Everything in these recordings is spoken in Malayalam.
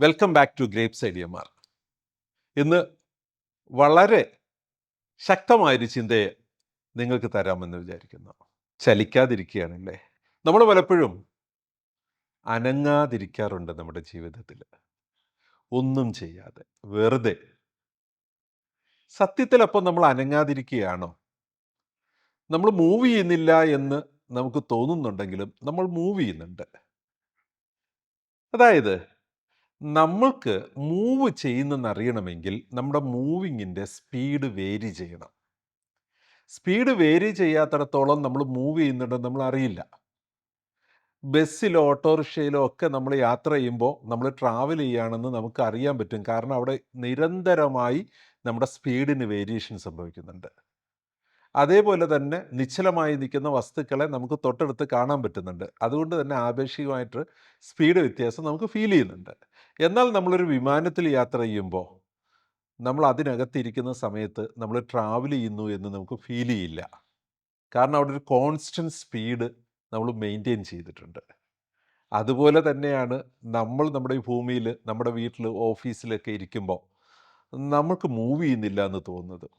വെൽക്കം ബാക്ക് ടു ഗ്രേപ്സ് ഐഡിയമാർ. ഇന്ന് വളരെ ശക്തമായൊരു ചിന്തയെ നിങ്ങൾക്ക് തരാമെന്ന് വിചാരിക്കുന്നു. ചലിക്കാതിരിക്കുകയാണല്ലേ. നമ്മൾ പലപ്പോഴും അനങ്ങാതിരിക്കാറുണ്ട് നമ്മുടെ ജീവിതത്തിൽ, ഒന്നും ചെയ്യാതെ വെറുതെ. സത്യത്തിൽ അപ്പം നമ്മൾ അനങ്ങാതിരിക്കുകയാണോ? നമ്മൾ മൂവ് ചെയ്യുന്നില്ല എന്ന് നമുക്ക് തോന്നുന്നുണ്ടെങ്കിലും നമ്മൾ മൂവ് ചെയ്യുന്നുണ്ട്. അതായത് നമ്മൾക്ക് മൂവ് ചെയ്യുന്നെന്നറിയണമെങ്കിൽ നമ്മുടെ മൂവിങ്ങിൻ്റെ സ്പീഡ് വേരി ചെയ്യണം. സ്പീഡ് വേരി ചെയ്യാത്തിടത്തോളം നമ്മൾ മൂവ് ചെയ്യുന്നുണ്ടെന്ന് നമ്മൾ അറിയില്ല. ബസ്സിലോ ഓട്ടോറിക്ഷയിലോ ഒക്കെ നമ്മൾ യാത്ര ചെയ്യുമ്പോൾ നമ്മൾ ട്രാവൽ ചെയ്യുകയാണെന്ന് നമുക്ക് അറിയാൻ പറ്റും. കാരണം അവിടെ നിരന്തരമായി നമ്മുടെ സ്പീഡിന് വേരിയേഷൻ സംഭവിക്കുന്നുണ്ട്. അതേപോലെ തന്നെ നിശ്ചലമായി നിൽക്കുന്ന വസ്തുക്കളെ നമുക്ക് തൊട്ടടുത്ത് കാണാൻ പറ്റുന്നുണ്ട്. അതുകൊണ്ട് തന്നെ ആപേക്ഷികമായിട്ട് സ്പീഡ് വ്യത്യാസം നമുക്ക് ഫീൽ ചെയ്യുന്നുണ്ട്. എന്നാൽ നമ്മളൊരു വിമാനത്തിൽ യാത്ര ചെയ്യുമ്പോൾ നമ്മൾ അതിനകത്തിരിക്കുന്ന സമയത്ത് നമ്മൾ ട്രാവൽ ചെയ്യുന്നു എന്ന് നമുക്ക് ഫീൽ ചെയ്യില്ല. കാരണം അവിടെ ഒരു കോൺസ്റ്റൻറ്റ് സ്പീഡ് നമ്മൾ മെയിൻറ്റെയിൻ ചെയ്തിട്ടുണ്ട്. അതുപോലെ തന്നെയാണ് നമ്മൾ നമ്മുടെ ഈ ഭൂമിയിൽ, നമ്മുടെ വീട്ടിൽ, ഓഫീസിലൊക്കെ ഇരിക്കുമ്പോൾ നമുക്ക് മൂവ് ചെയ്യുന്നില്ല എന്ന് തോന്നുന്നത്.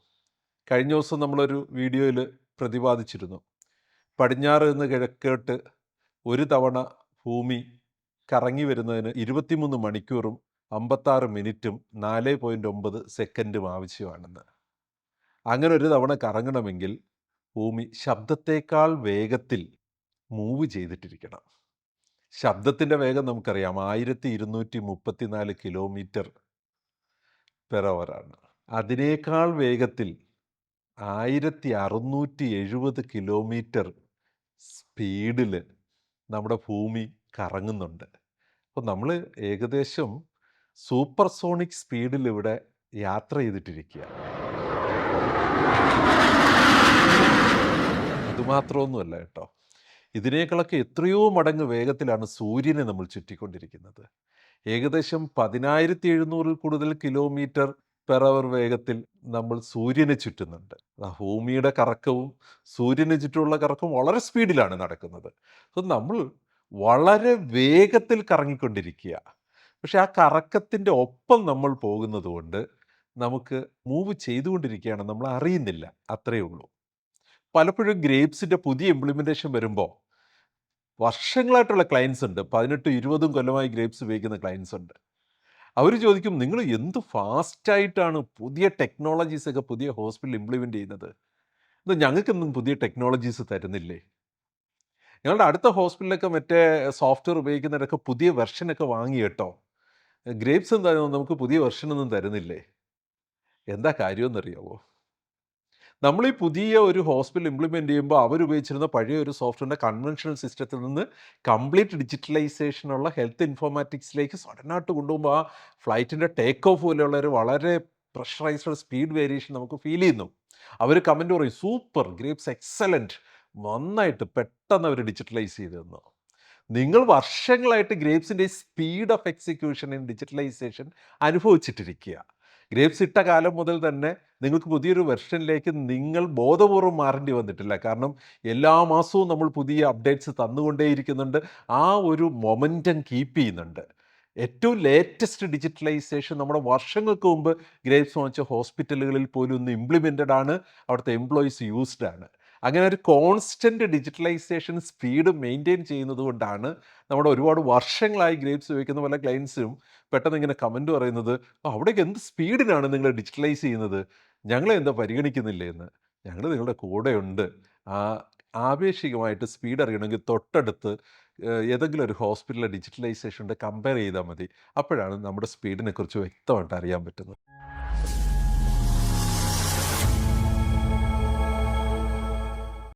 കഴിഞ്ഞ ദിവസം നമ്മളൊരു വീഡിയോയിൽ പ്രതിപാദിച്ചിരുന്നു. പടിഞ്ഞാറ് നിന്ന് കിഴക്കോട്ട് ഒരു തവണ ഭൂമി കറങ്ങി വരുന്നതിന് 23 മണിക്കൂറും 56 മിനിറ്റും 4.9 സെക്കൻഡും ആവശ്യമാണെന്ന്. അങ്ങനെ ഒരു തവണ കറങ്ങണമെങ്കിൽ ഭൂമി ശബ്ദത്തേക്കാൾ വേഗത്തിൽ മൂവ് ചെയ്തിട്ടിരിക്കണം. ശബ്ദത്തിൻ്റെ വേഗം നമുക്കറിയാം, 1234 കിലോമീറ്റർ പെർ അവറാണ്. അതിനേക്കാൾ വേഗത്തിൽ 1670 കിലോമീറ്റർ സ്പീഡിൽ നമ്മുടെ ഭൂമി കറങ്ങുന്നുണ്ട്. അപ്പോൾ നമ്മൾ ഏകദേശം സൂപ്പർസോണിക് സ്പീഡിൽ ഇവിടെ യാത്ര ചെയ്തിട്ടിരിക്കുക. അതുമാത്രമൊന്നുമല്ല കേട്ടോ, ഇതിനേക്കാളൊക്കെ എത്രയോ മടങ്ങ് വേഗത്തിലാണ് സൂര്യനെ നമ്മൾ ചുറ്റിക്കൊണ്ടിരിക്കുന്നത്. ഏകദേശം 10,700 കൂടുതൽ കിലോമീറ്റർ പെർ അവർ വേഗത്തിൽ നമ്മൾ സൂര്യനെ ചുറ്റുന്നുണ്ട്. ഭൂമിയുടെ കറക്കവും സൂര്യന് ചുറ്റുമുള്ള കറക്കവും വളരെ സ്പീഡിലാണ് നടക്കുന്നത്. അപ്പോൾ നമ്മൾ വളരെ വേഗത്തിൽ കറങ്ങിക്കൊണ്ടിരിക്കുക. പക്ഷെ ആ കറക്കത്തിൻ്റെ ഒപ്പം നമ്മൾ പോകുന്നത് കൊണ്ട് നമുക്ക് മൂവ് ചെയ്തുകൊണ്ടിരിക്കുകയാണ്, നമ്മൾ അറിയുന്നില്ല, അത്രയേ ഉള്ളൂ. പലപ്പോഴും ഗ്രേപ്സിൻ്റെ പുതിയ ഇംപ്ലിമെൻറ്റേഷൻ വരുമ്പോൾ വർഷങ്ങളായിട്ടുള്ള ക്ലയൻസ് ഉണ്ട്, 18-20 കൊല്ലമായി ഗ്രേപ്സ് ഉപയോഗിക്കുന്ന ക്ലയൻസ് ഉണ്ട്. അവർ ചോദിക്കും, നിങ്ങൾ എന്ത് ഫാസ്റ്റായിട്ടാണ് പുതിയ ടെക്നോളജീസൊക്കെ പുതിയ ഹോസ്പിറ്റലിൽ ഇംപ്ലിമെൻ്റ് ചെയ്യുന്നത്, ഇത് ഞങ്ങൾക്കൊന്നും പുതിയ ടെക്നോളജീസ് തരുന്നില്ലേ? ഞങ്ങളുടെ അടുത്ത ഹോസ്പിറ്റലിലൊക്കെ മറ്റേ സോഫ്റ്റ്വെയർ ഉപയോഗിക്കുന്നവരൊക്കെ പുതിയ വെർഷനൊക്കെ വാങ്ങി കേട്ടോ, ഗ്രേപ്സ് എന്തായാലും നമുക്ക് പുതിയ വെർഷനൊന്നും തരുന്നില്ലേ? എന്താ കാര്യമെന്നറിയാവോ? നമ്മൾ ഈ പുതിയ ഒരു ഹോസ്പിറ്റൽ ഇംപ്ലിമെൻ്റ് ചെയ്യുമ്പോൾ അവരുപയോഗിച്ചിരുന്ന പഴയ ഒരു സോഫ്റ്റ്വെയറിൻ്റെ കൺവെൻഷണൽ സിസ്റ്റത്തിൽ നിന്ന് കംപ്ലീറ്റ് ഡിജിറ്റലൈസേഷനുള്ള ഹെൽത്ത് ഇൻഫോർമാറ്റിക്സിലേക്ക് സഡനായിട്ട് കൊണ്ടുപോകുമ്പോൾ ആ ഫ്ലൈറ്റിൻ്റെ ടേക്ക് ഓഫ് പോലെയുള്ള ഒരു വളരെ പ്രഷറൈസ്ഡ് സ്പീഡ് വേരിയേഷൻ നമുക്ക് ഫീൽ ചെയ്യുന്നു. അവർ കമൻറ്റ് പറയും, സൂപ്പർ, ഗ്രേപ്സ് എക്സലൻറ്റ്, നന്നായിട്ട് പെട്ടെന്ന് അവർ ഡിജിറ്റലൈസ് ചെയ്ത് തന്നു. നിങ്ങൾ വർഷങ്ങളായിട്ട് ഗ്രേപ്സിൻ്റെ speed of execution in digitalisation അനുഭവിച്ചിട്ടിരിക്കുക. ഗ്രേപ്സ് ഇട്ട കാലം മുതൽ തന്നെ നിങ്ങൾക്ക് പുതിയൊരു വെർഷനിലേക്ക് നിങ്ങൾ ബോധപൂർവം മാറേണ്ടി വന്നിട്ടില്ല. കാരണം എല്ലാ മാസവും നമ്മൾ പുതിയ അപ്ഡേറ്റ്സ് തന്നുകൊണ്ടേയിരിക്കുന്നുണ്ട്. ആ ഒരു മൊമെൻറ്റം കീപ്പ് ചെയ്യുന്നുണ്ട്. ഏറ്റവും ലേറ്റസ്റ്റ് ഡിജിറ്റലൈസേഷൻ നമ്മുടെ വർഷങ്ങൾക്ക് മുമ്പ് ഗ്രേപ്സ് വാങ്ങിച്ച ഹോസ്പിറ്റലുകളിൽ പോലും ഒന്ന് ഇംപ്ലിമെൻറ്റഡ് ആണ്, അവിടുത്തെ എംപ്ലോയീസ് യൂസ്ഡ് ആണ്. അങ്ങനെ ഒരു കോൺസ്റ്റൻറ്റ് ഡിജിറ്റലൈസേഷൻ സ്പീഡ് മെയിൻറ്റെയിൻ ചെയ്യുന്നത് കൊണ്ടാണ് നമ്മുടെ ഒരുപാട് വർഷങ്ങളായി ഗ്രേപ്സ് ഉപയോഗിക്കുന്ന പല ക്ലയൻസും പെട്ടെന്ന് ഇങ്ങനെ കമൻറ്റ് പറയുന്നത്, അവിടേക്ക് എന്ത് സ്പീഡിനാണ് നിങ്ങൾ ഡിജിറ്റലൈസ് ചെയ്യുന്നത്, ഞങ്ങളെ എന്താ പരിഗണിക്കുന്നില്ലേ എന്ന്. ഞങ്ങൾ നിങ്ങളുടെ കൂടെയുണ്ട്. ആപേക്ഷികമായിട്ട് സ്പീഡ് അറിയണമെങ്കിൽ തൊട്ടടുത്ത് ഏതെങ്കിലും ഒരു ഹോസ്പിറ്റലിലെ ഡിജിറ്റലൈസേഷൻ്റെ കമ്പയർ ചെയ്താൽ മതി. അപ്പോഴാണ് നമ്മുടെ സ്പീഡിനെക്കുറിച്ച് വ്യക്തമായിട്ട് അറിയാൻ പറ്റുന്നത്.